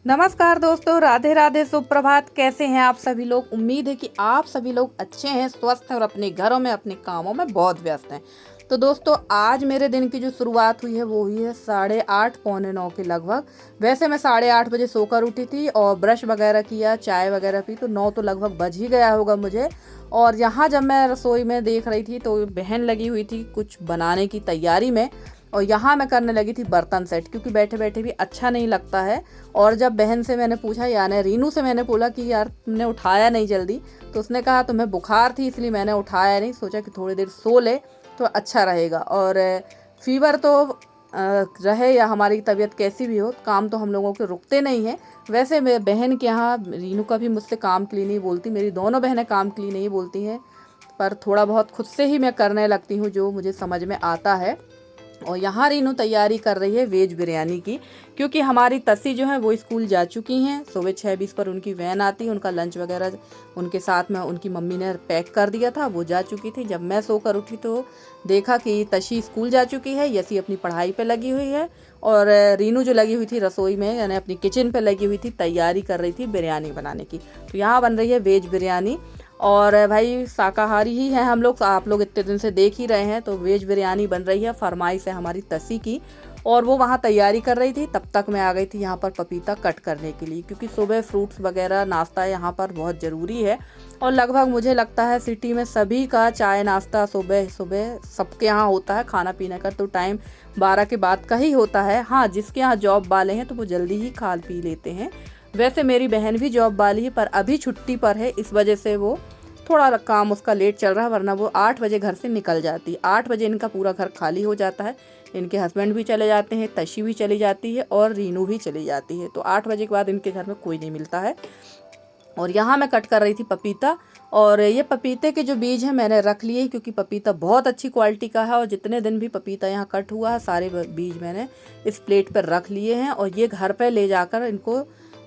नमस्कार दोस्तों, राधे राधे, सुप्रभात। कैसे हैं आप सभी लोग? उम्मीद है कि आप सभी लोग अच्छे हैं, स्वस्थ हैं और अपने घरों में अपने कामों में बहुत व्यस्त हैं। तो दोस्तों, आज मेरे दिन की जो शुरुआत हुई है वो हुई है 8:30 पौने 9 के लगभग। वैसे मैं 8:30 बजे सोकर उठी थी और ब्रश वगैरह किया, चाय वगैरह पी, तो 9 तो लगभग बज ही गया होगा मुझे। और यहाँ जब मैं रसोई में देख रही थी तो बहन लगी हुई थी कुछ बनाने की तैयारी में, और यहाँ मैं करने लगी थी बर्तन सेट, क्योंकि बैठे बैठे भी अच्छा नहीं लगता है। और जब बहन से मैंने पूछा, यानी रीनू से मैंने बोला कि यार तुमने उठाया नहीं जल्दी, तो उसने कहा तुम्हें बुखार थी इसलिए मैंने उठाया नहीं, सोचा कि थोड़ी देर सो ले तो अच्छा रहेगा। और फीवर तो रहे या हमारी तबीयत कैसी भी हो, काम तो हम लोगों के रुकते नहीं हैं। वैसे मैं बहन के यहाँ, रीनू का भी मुझसे काम के लिए नहीं बोलती, मेरी दोनों बहनें काम के लिए नहीं बोलती हैं, पर थोड़ा बहुत खुद से ही मैं करने लगती हूँ जो मुझे समझ में आता है। और यहाँ रीनू तैयारी कर रही है वेज बिरयानी की, क्योंकि हमारी तसी जो है वो स्कूल जा चुकी हैं। सुबह 6:20 पर उनकी वैन आती है, उनका लंच वगैरह उनके साथ में उनकी मम्मी ने पैक कर दिया था, वो जा चुकी थी। जब मैं सोकर उठी तो देखा कि तशी स्कूल जा चुकी है, यसी अपनी पढ़ाई पे लगी हुई है, और रीनू जो लगी हुई थी रसोई में यानी अपनी किचन पे लगी हुई थी, तैयारी कर रही थी बिरयानी बनाने की। तो यहाँ बन रही है वेज बिरयानी। और भाई शाकाहारी ही हैं हम लोग, आप लोग इतने दिन से देख ही रहे हैं। तो वेज बिरयानी बन रही है, फरमाइश है हमारी तसी की, और वो वहाँ तैयारी कर रही थी। तब तक मैं आ गई थी यहाँ पर पपीता कट करने के लिए, क्योंकि सुबह फ्रूट्स वगैरह नाश्ता यहाँ पर बहुत ज़रूरी है। और लगभग मुझे लगता है सिटी में सभी का चाय नाश्ता सुबह सुबह सबके यहाँ होता है। खाना पीने का तो टाइम 12 के बाद का ही होता है। हाँ, जिसके यहाँ जॉब वाले हैं तो वो जल्दी ही खा पी लेते हैं। वैसे मेरी बहन भी जॉब वाली है, पर अभी छुट्टी पर है, इस वजह से वो थोड़ा काम उसका लेट चल रहा है, वरना वो 8 बजे घर से निकल जाती। 8 बजे इनका पूरा घर खाली हो जाता है। इनके हस्बैंड भी चले जाते हैं, तशी भी चली जाती है और रीनू भी चली जाती है। तो 8 बजे के बाद इनके घर में कोई नहीं मिलता है। और यहाँ मैं कट कर रही थी पपीता, और ये पपीते के जो बीज हैं मैंने रख लिए, क्योंकि पपीता बहुत अच्छी क्वालिटी का है। और जितने दिन भी पपीता यहाँ कट हुआ है सारे बीज मैंने इस प्लेट पर रख लिए हैं, और ये घर पर ले जाकर इनको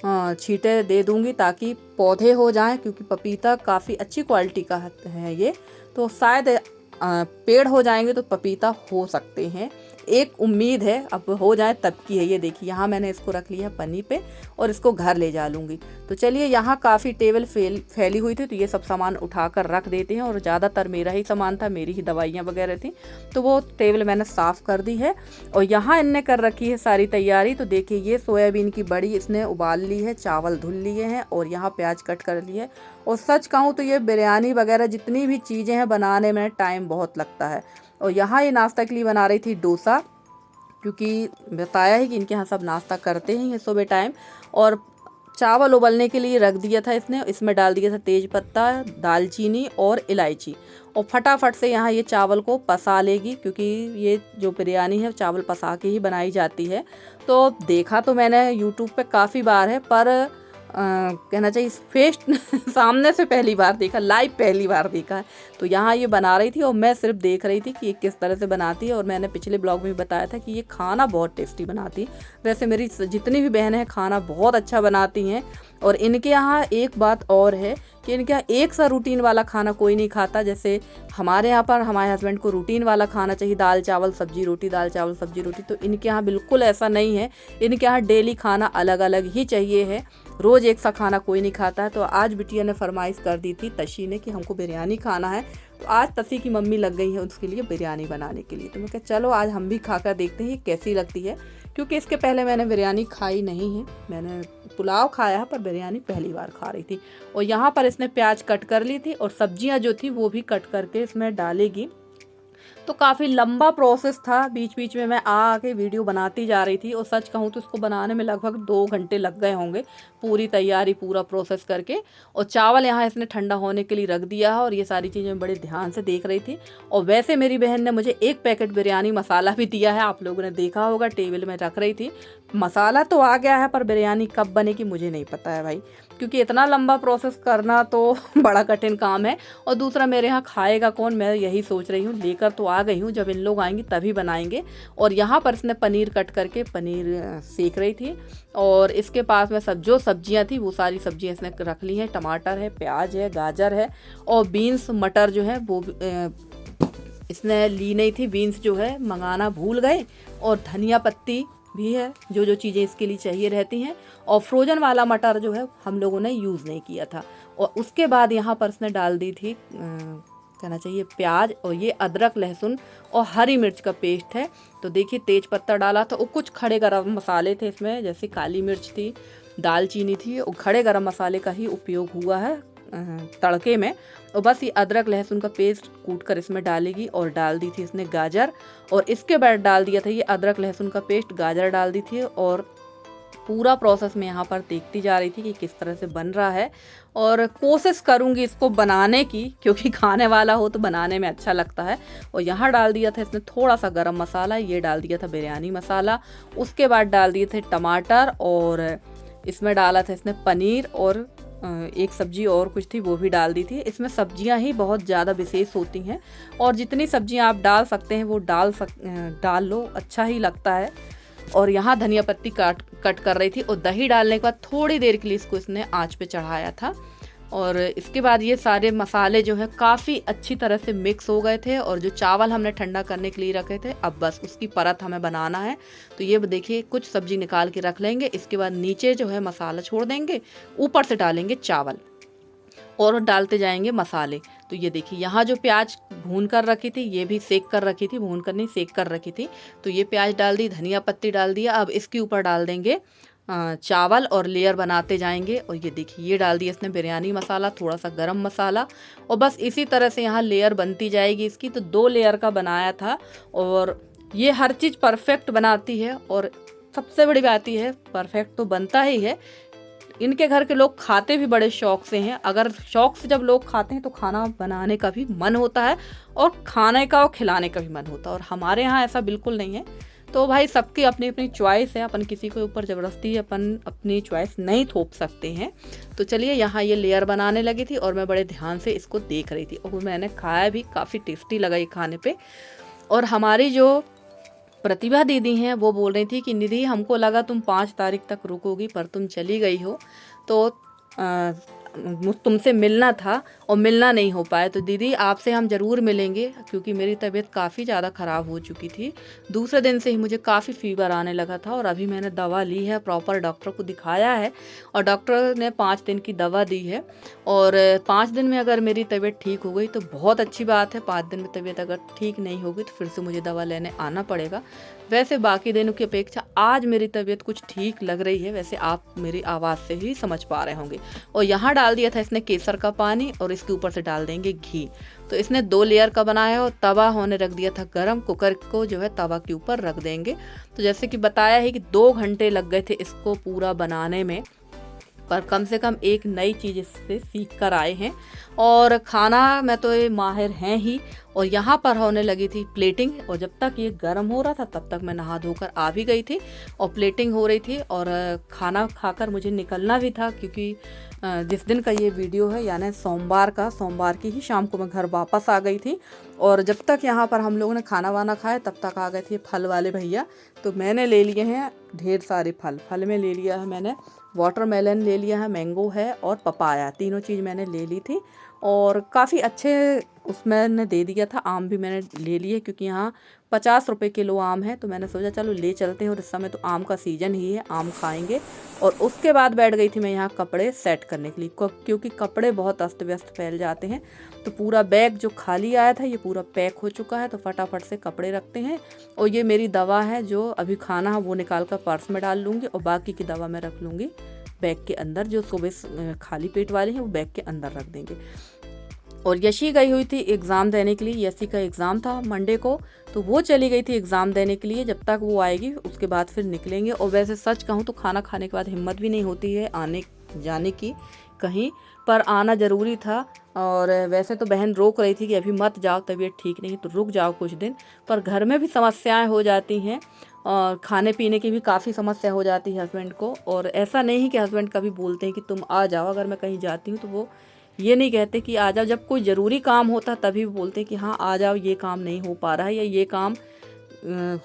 छींटे दे दूंगी ताकि पौधे हो जाएं, क्योंकि पपीता काफ़ी अच्छी क्वालिटी का है ये। तो शायद पेड़ हो जाएंगे तो पपीता हो सकते हैं, एक उम्मीद है, अब हो जाए तब की है। ये देखिए यहाँ मैंने इसको रख लिया पन्नी पे और इसको घर ले जा लूँगी। तो चलिए, यहाँ काफ़ी टेबल फैली हुई थी, तो ये सब सामान उठा कर रख देते हैं। और ज़्यादातर मेरा ही सामान था, मेरी ही दवाइयाँ वगैरह थी, तो वो टेबल मैंने साफ़ कर दी है। और यहाँ इनने कर रखी है सारी तैयारी। तो देखिए, ये सोयाबीन की बड़ी इसने उबाल ली है, चावल धुल लिए हैं, और यहाँ प्याज कट कर ली है। और सच कहूँ तो ये बिरयानी वगैरह जितनी भी चीज़ें हैं बनाने में टाइम बहुत लगता है। और यहाँ ये नाश्ता के लिए बना रही थी डोसा, क्योंकि बताया है कि इनके यहाँ सब नाश्ता करते हैं ये सुबह टाइम। और चावल उबलने के लिए रख दिया था इसने, इसमें डाल दिया था तेज पत्ता, दालचीनी और इलायची, और फटाफट से यहाँ ये चावल को पसा लेगी, क्योंकि ये जो बिरयानी है चावल पसा के ही बनाई जाती है। तो देखा तो मैंने यूट्यूब पे काफ़ी बार है, पर कहना चाहिए फेस सामने से पहली बार देखा, लाइव पहली बार देखा है। तो यहाँ ये बना रही थी और मैं सिर्फ देख रही थी कि ये किस तरह से बनाती है। और मैंने पिछले ब्लॉग में भी बताया था कि ये खाना बहुत टेस्टी बनाती है। वैसे मेरी जितनी भी बहनें हैं खाना बहुत अच्छा बनाती हैं। और इनके यहाँ एक बात और है कि इनके यहाँ एक सा रूटीन वाला खाना कोई नहीं खाता। जैसे हमारे यहाँ पर हमारे हस्बैंड को रूटीन वाला खाना चाहिए, दाल चावल सब्जी रोटी, दाल चावल सब्जी रोटी, तो इनके यहाँ बिल्कुल ऐसा नहीं है। इनके यहाँ डेली खाना अलग अलग ही चाहिए है, रोज़ एक सा खाना कोई नहीं खाता है। तो आज बिटिया ने फरमाइश कर दी थी तशी ने कि हमको बिरयानी खाना है, तो आज तसी की मम्मी लग गई है उसके लिए बिरयानी बनाने के लिए। तो मैं कहा चलो आज हम भी खा कर देखते हैं ये कैसी लगती है, क्योंकि इसके पहले मैंने बिरयानी खाई नहीं है। मैंने पुलाव खाया है, पर बिरयानी पहली बार खा रही थी। और यहाँ पर इसने प्याज कट कर ली थी, और सब्जियाँ जो थी वो भी कट करके इसमें डालेगी। तो काफ़ी लंबा प्रोसेस था, बीच बीच में मैं आके वीडियो बनाती जा रही थी। और सच कहूँ तो इसको बनाने में लगभग 2 घंटे लग गए होंगे, पूरी तैयारी पूरा प्रोसेस करके। और चावल यहाँ इसने ठंडा होने के लिए रख दिया है, और ये सारी चीज़ें मैं बड़े ध्यान से देख रही थी। और वैसे मेरी बहन ने मुझे 1 पैकेट बिरयानी मसाला भी दिया है, आप लोगों ने देखा होगा, टेबल में रख रही थी। मसाला तो आ गया है, पर बिरयानी कब बनेगी मुझे नहीं पता है भाई, क्योंकि इतना लंबा प्रोसेस करना तो बड़ा कठिन काम है। और दूसरा, मेरे यहाँ खाएगा कौन, मैं यही सोच रही हूँ। लेकर तो आ गई हूँ, जब इन लोग आएंगे तभी बनाएंगे। और यहाँ पर इसने पनीर कट करके पनीर सेक रही थी। और इसके पास में जो सब्जियाँ थी वो सारी सब्जियाँ इसने रख ली हैं, टमाटर है, प्याज है, गाजर है, और बीन्स मटर जो है वो इसने ली नहीं थी। बीन्स जो है मंगाना भूल गए, और धनिया पत्ती भी है, जो जो चीज़ें इसके लिए चाहिए रहती हैं। और फ्रोज़न वाला मटर जो है हम लोगों ने यूज़ नहीं किया था। और उसके बाद यहाँ पर इसने डाल दी थी कहना चाहिए प्याज, और ये अदरक लहसुन और हरी मिर्च का पेस्ट है। तो देखिए तेज पत्ता डाला था और कुछ खड़े गरम मसाले थे इसमें, जैसे काली मिर्च थी, दालचीनी थी, और खड़े गरम मसाले का ही उपयोग हुआ है तड़के में। और बस ये अदरक लहसुन का पेस्ट कूट कर इसमें डालेगी। और डाल दी थी इसने गाजर, और इसके बाद डाल दिया था ये अदरक लहसुन का पेस्ट, गाजर डाल दी थी। और पूरा प्रोसेस में यहाँ पर देखती जा रही थी कि किस तरह से बन रहा है, और कोशिश करूँगी इसको बनाने की, क्योंकि खाने वाला हो तो बनाने में अच्छा लगता है। और यहाँ डाल दिया था इसने थोड़ा सा गरम मसाला, ये डाल दिया था बिरयानी मसाला। उसके बाद डाल दिए थे टमाटर, और इसमें डाला था इसने पनीर, और एक सब्जी और कुछ थी वो भी डाल दी थी। इसमें सब्जियां ही बहुत ज़्यादा विशेष होती हैं, और जितनी सब्जियां आप डाल सकते हैं वो डाल लो, अच्छा ही लगता है। और यहाँ धनिया पत्ती कट कर रही थी, और दही डालने के बाद थोड़ी देर के लिए इसको इसने आंच पे चढ़ाया था। और इसके बाद ये सारे मसाले जो है काफ़ी अच्छी तरह से मिक्स हो गए थे। और जो चावल हमने ठंडा करने के लिए रखे थे, अब बस उसकी परत हमें बनाना है। तो ये देखिए कुछ सब्जी निकाल के रख लेंगे, इसके बाद नीचे जो है मसाला छोड़ देंगे, ऊपर से डालेंगे चावल और डालते जाएंगे मसाले। तो ये देखिए यहाँ जो प्याज भून कर रखी थी, ये भी सेक कर रखी थी, भून कर नहीं सेक कर रखी थी। तो ये प्याज डाल दी, धनिया पत्ती डाल दिया। अब इसके ऊपर डाल देंगे चावल, और लेयर बनाते जाएंगे। और ये देखिए ये डाल दिया इसने बिरयानी मसाला, थोड़ा सा गरम मसाला, और बस इसी तरह से यहाँ लेयर बनती जाएगी इसकी। तो 2 लेयर का बनाया था, और ये हर चीज़ परफेक्ट बनाती है। और सबसे बड़ी बात यह है, परफेक्ट तो बनता ही है, इनके घर के लोग खाते भी बड़े शौक से हैं। अगर शौक से जब लोग खाते हैं तो खाना बनाने का भी मन होता है, और खाने का और खिलाने का भी मन होता है। और हमारे यहाँ ऐसा बिल्कुल नहीं है। तो भाई सबकी अपनी अपनी चॉइस है, अपन किसी के ऊपर ज़बरदस्ती अपन अपनी चॉइस नहीं थोप सकते हैं। तो चलिए यहाँ ये लेयर बनाने लगी थी, और मैं बड़े ध्यान से इसको देख रही थी, और मैंने खाया भी, काफ़ी टेस्टी लगा ये खाने पे। और हमारी जो प्रतिभा दीदी हैं वो बोल रही थी कि निधि हमको लगा तुम 5 तारीख तक रुकोगी, पर तुम चली गई हो, तो तुमसे मिलना था और मिलना नहीं हो पाया। तो दीदी आपसे हम ज़रूर मिलेंगे, क्योंकि मेरी तबीयत काफ़ी ज़्यादा ख़राब हो चुकी थी। दूसरे दिन से ही मुझे काफ़ी फीवर आने लगा था, और अभी मैंने दवा ली है, प्रॉपर डॉक्टर को दिखाया है, और डॉक्टर ने 5 दिन की दवा दी है। और 5 दिन में अगर मेरी तबीयत ठीक हो गई तो बहुत अच्छी बात है। 5 दिन में तबीयत अगर ठीक नहीं होगी तो फिर से मुझे दवा लेने आना पड़ेगा। वैसे बाकी दिनों की अपेक्षा आज मेरी तबीयत कुछ ठीक लग रही है, वैसे आप मेरी आवाज़ से ही समझ पा रहे होंगे। और यहाँ डाल दिया था इसने केसर का पानी, और इसके ऊपर से डाल देंगे घी। तो इसने 2 लेयर का बनाया, और तवा होने रख दिया था गरम। कुकर को जो है तवा के ऊपर रख देंगे। तो जैसे कि बताया है कि 2 घंटे लग गए थे इसको पूरा बनाने में, पर कम से कम एक नई चीज़ इससे सीख कर आए हैं। और खाना में तो ये माहिर हैं ही। और यहाँ पर होने लगी थी प्लेटिंग, और जब तक ये गर्म हो रहा था तब तक मैं नहा धोकर आ भी गई थी, और प्लेटिंग हो रही थी। और खाना खाकर मुझे निकलना भी था, क्योंकि जिस दिन का ये वीडियो है यानी सोमवार की ही शाम को मैं घर वापस आ गई थी। और जब तक यहाँ पर हम लोगों ने खाना वाना खाया तब तक आ गए थे फल वाले भैया। तो मैंने ले लिए हैं ढेर सारे फल में ले लिया है मैंने, वाटरमेलन ले लिया है, मैंगो है, और पपाया, तीनों चीज़ मैंने ले ली थी। और काफ़ी अच्छे उसमें ने दे दिया था। आम भी मैंने ले लिए, क्योंकि यहाँ 50 रुपये किलो आम है, तो मैंने सोचा चलो ले चलते हैं, और इस समय तो आम का सीज़न ही है, आम खाएंगे। और उसके बाद बैठ गई थी मैं यहाँ कपड़े सेट करने के लिए, क्योंकि कपड़े बहुत अस्त व्यस्त फैल जाते हैं। तो पूरा बैग जो खाली आया था ये पूरा पैक हो चुका है, तो फटाफट से कपड़े रखते हैं। और ये मेरी दवा है जो अभी खाना है वो निकाल कर पर्स में डाल लूँगी, और बाकी की दवा मैं रख लूँगी बैग के अंदर। जो सुबह खाली पेट वाले हैं वो बैग के अंदर रख देंगे। और यशी गई हुई थी एग्ज़ाम देने के लिए, यशी का एग्ज़ाम था मंडे को, तो वो चली गई थी एग्ज़ाम देने के लिए। जब तक वो आएगी उसके बाद फिर निकलेंगे। और वैसे सच कहूँ तो खाना खाने के बाद हिम्मत भी नहीं होती है आने जाने की कहीं, पर आना ज़रूरी था। और वैसे तो बहन रोक रही थी कि अभी मत जाओ, तबीयत ठीक नहीं तो रुक जाओ कुछ दिन, पर घर में भी समस्याएं हो जाती हैं, और खाने पीने की भी काफ़ी समस्या हो जाती है हस्बैंड को। और ऐसा नहीं कि हस्बैंड कभी बोलते हैं कि तुम आ जाओ, अगर मैं कहीं जाती हूँ तो वो ये नहीं कहते कि आ जाओ। जब कोई ज़रूरी काम होता तभी बोलते हैं कि हाँ आ जाओ, ये काम नहीं हो पा रहा है या ये काम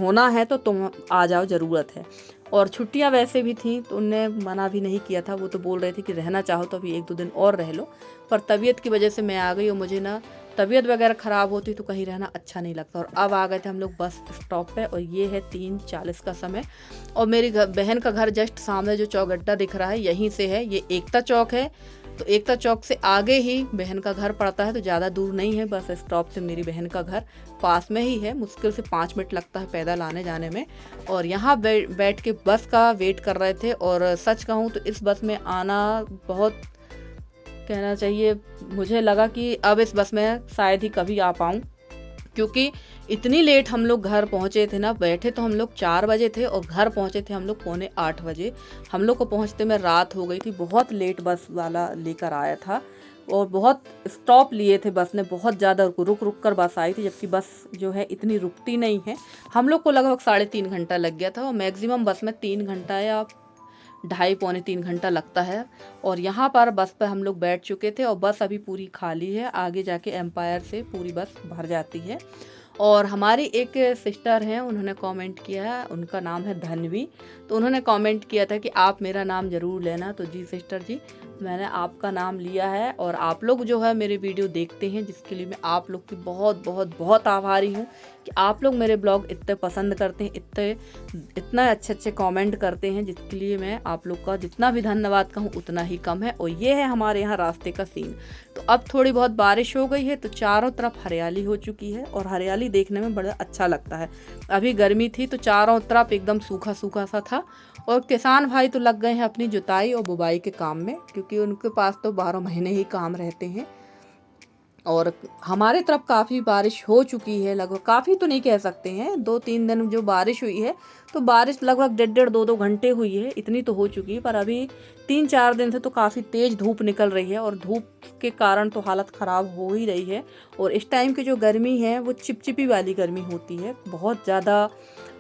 होना है तो तुम आ जाओ, ज़रूरत है। और छुट्टियां वैसे भी थी तो उनने मना भी नहीं किया था, वो तो बोल रहे थे कि रहना चाहो तो अभी 1-2 दिन और रह लो, पर तबीयत की वजह से मैं आ गई। और मुझे ना तबीयत वगैरह ख़राब होती तो कहीं रहना अच्छा नहीं लगता। और अब आ गए थे हम लोग बस स्टॉप पे और ये है 3:40 का समय। और मेरी बहन का घर जस्ट सामने जो चौगड्डा दिख रहा है यहीं से है, ये एकता चौक है। तो एकता चौक से आगे ही बहन का घर पड़ता है, तो ज़्यादा दूर नहीं है, बस स्टॉप से मेरी बहन का घर पास में ही है। मुश्किल से 5 मिनट लगता है पैदल आने जाने में। और यहाँ बैठ के बस का वेट कर रहे थे। और सच कहूँ तो इस बस में आना बहुत, कहना चाहिए, मुझे लगा कि अब इस बस में शायद ही कभी आ पाऊँ, क्योंकि इतनी लेट हम लोग घर पहुँचे थे ना। बैठे तो हम लोग 4 बजे थे और घर पहुँचे थे हम लोग 7:45 बजे। हम लोग को पहुँचते में रात हो गई थी। बहुत लेट बस वाला लेकर आया था और बहुत स्टॉप लिए थे बस ने, बहुत ज़्यादा रुक कर बस आई थी, जबकि बस जो है इतनी रुकती नहीं है। हम लोग को लगभग 3.5 घंटा लग गया था और मैक्सिमम बस में 3 घंटा या 2.5-3 घंटा लगता है। और यहाँ पर बस पर हम लोग बैठ चुके थे और बस अभी पूरी खाली है। आगे जाके एम्पायर से पूरी बस भर जाती है। और हमारी एक सिस्टर हैं, उन्होंने कमेंट किया है, उनका नाम है धनवी। तो उन्होंने कमेंट किया था कि आप मेरा नाम ज़रूर लेना। तो जी सिस्टर जी, मैंने आपका नाम लिया है। और आप लोग जो है मेरे वीडियो देखते हैं, जिसके लिए मैं आप लोग की बहुत बहुत बहुत आभारी हूँ कि आप लोग मेरे ब्लॉग इतने पसंद करते हैं, इतना अच्छे कमेंट करते हैं, जिसके लिए मैं आप लोग का जितना भी धन्यवाद कहूँ उतना ही कम है। और ये है हमारे यहाँ रास्ते का सीन। तो अब थोड़ी बहुत बारिश हो गई है तो चारों तरफ हरियाली हो चुकी है और हरियाली देखने में बड़ा अच्छा लगता है। अभी गर्मी थी तो चारों तरफ एकदम सूखा सूखा सा था। और किसान भाई तो लग गए हैं अपनी जुताई और बुवाई के काम में, क्योंकि उनके पास तो 12 महीने ही काम रहते हैं। और हमारे तरफ काफ़ी बारिश हो चुकी है, लगभग, काफ़ी तो नहीं कह सकते हैं, 2-3 दिन जो बारिश हुई है, तो बारिश लगभग 1.5-2 घंटे हुई है, इतनी तो हो चुकी है। पर अभी 3-4 दिन से तो काफ़ी तेज़ धूप निकल रही है और धूप के कारण तो हालत ख़राब हो ही रही है। और इस टाइम की जो गर्मी है वो चिपचिपी वाली गर्मी होती है, बहुत ज़्यादा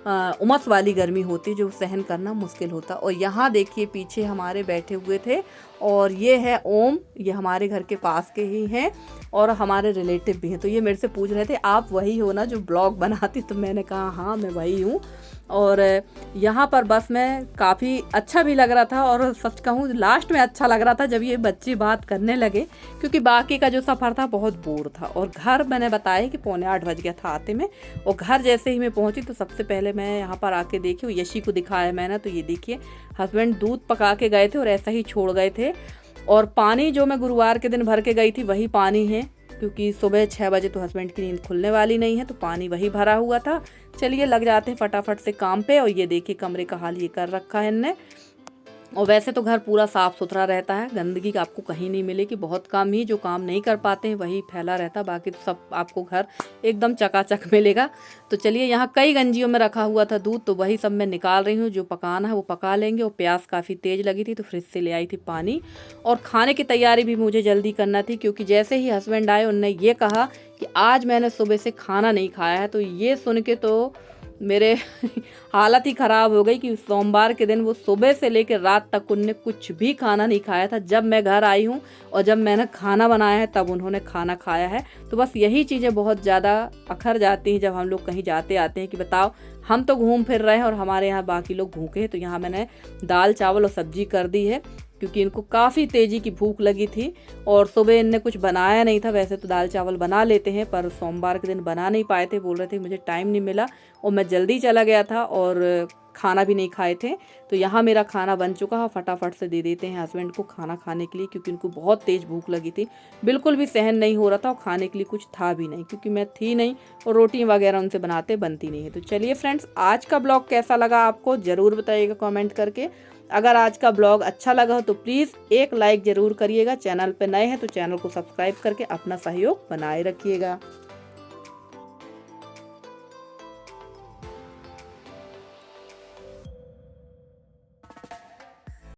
उमस वाली गर्मी होती है, जो सहन करना मुश्किल होता। और यहाँ देखिए पीछे हमारे बैठे हुए थे और ये है ओम, ये हमारे घर के पास के ही हैं और हमारे रिलेटिव भी हैं। तो ये मेरे से पूछ रहे थे आप वही हो ना जो ब्लॉग बनाती, तो मैंने कहा हाँ मैं वही हूँ। और यहाँ पर बस में काफ़ी अच्छा भी लग रहा था और सच कहूँ लास्ट में अच्छा लग रहा था जब ये बच्चे बात करने लगे, क्योंकि बाकी का जो सफ़र था बहुत बोर था। और घर मैंने बताया कि 7:45 बज गया था आते में। और घर जैसे ही मैं पहुँची तो सबसे पहले मैं यहाँ पर आके देखी, यशी को दिखाया मैंने। तो ये देखिए हस्बैंड दूध पका के गए थे और ऐसा ही छोड़ गए थे। और पानी जो मैं गुरुवार के दिन भर के गई थी वही पानी है, क्योंकि सुबह 6 बजे तो हस्बैंड की नींद खुलने वाली नहीं है, तो पानी वही भरा हुआ था। चलिए लग जाते हैं फटाफट से काम पे। और ये देखिए कमरे का हाल ये कर रखा है इनने। और वैसे तो घर पूरा साफ़ सुथरा रहता है, गंदगी का आपको कहीं नहीं मिलेगी। बहुत काम ही जो काम नहीं कर पाते हैं वही फैला रहता, बाकी तो सब आपको घर एकदम चकाचक मिलेगा। तो चलिए यहाँ कई गंजियों में रखा हुआ था दूध, तो वही सब मैं निकाल रही हूँ। जो पकाना है वो पका लेंगे। और प्यास काफ़ी तेज़ लगी थी तो फ्रिज से ले आई थी पानी। और खाने की तैयारी भी मुझे जल्दी करना थी, क्योंकि जैसे ही हस्बैंड आए उनने ये कहा कि आज मैंने सुबह से खाना नहीं खाया है। तो ये सुन के तो मेरे हालत ही ख़राब हो गई कि सोमवार के दिन वो सुबह से लेकर रात तक उनने कुछ भी खाना नहीं खाया था। जब मैं घर आई हूँ और जब मैंने खाना बनाया है तब उन्होंने खाना खाया है। तो बस यही चीज़ें बहुत ज़्यादा अखर जाती हैं जब हम लोग कहीं जाते आते हैं कि बताओ हम तो घूम फिर रहे हैं और हमारे यहाँ बाकी लोग भूखे हैं। तो यहाँ मैंने दाल चावल और सब्जी कर दी है, क्योंकि इनको काफ़ी तेज़ी की भूख लगी थी और सुबह इनने कुछ बनाया नहीं था। वैसे तो दाल चावल बना लेते हैं पर सोमवार के दिन बना नहीं पाए थे, बोल रहे थे मुझे टाइम नहीं मिला और मैं जल्दी चला गया था और खाना भी नहीं खाए थे। तो यहाँ मेरा खाना बन चुका है, फटाफट से दे देते हैं हस्बैंड को खाना खाने के लिए, क्योंकि उनको बहुत तेज़ भूख लगी थी, बिल्कुल भी सहन नहीं हो रहा था और खाने के लिए कुछ था भी नहीं, क्योंकि मैं थी नहीं और रोटी वगैरह उनसे बनती नहीं है। तो चलिए फ्रेंड्स, आज का ब्लॉग कैसा लगा आपको ज़रूर बताइएगा कमेंट करके। अगर आज का ब्लॉग अच्छा लगा हो तो प्लीज़ एक लाइक ज़रूर करिएगा। चैनल पर नए हैं तो चैनल को सब्सक्राइब करके अपना सहयोग बनाए रखिएगा।